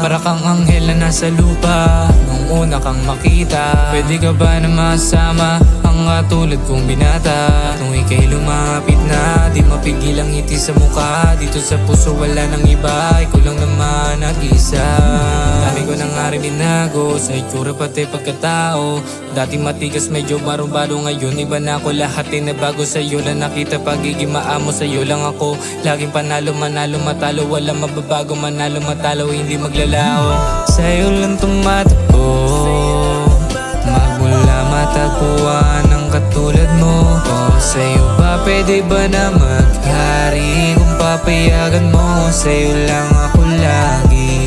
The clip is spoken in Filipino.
Para kang anghel na nasa lupa nung una kang makita. Pwede ka ba na masama ang katulad kong binata? At nung ika'y lumapit na, di mapigil ang ngiti sa mukha. Dito sa puso wala nang iba, ikaw lang naman nag-isa. Dami ko nang nga rin binago sa itsura pati pagkatao. Dati matigas medyo baro-baro, ngayon iba na ako. Lahat ay nabago sa'yo lang nakita, pagiging maamo sa'yo lang ako. Laging panalo, manalo, matalo, walang mababago. Manalo, matalo, hindi maglalao. Sa'yo lang tumatakbo, magmula matagpuan ang katulad mo. O sa'yo ba pwede ba na maghari kung papayagan mo? Sa'yo lang ako lagi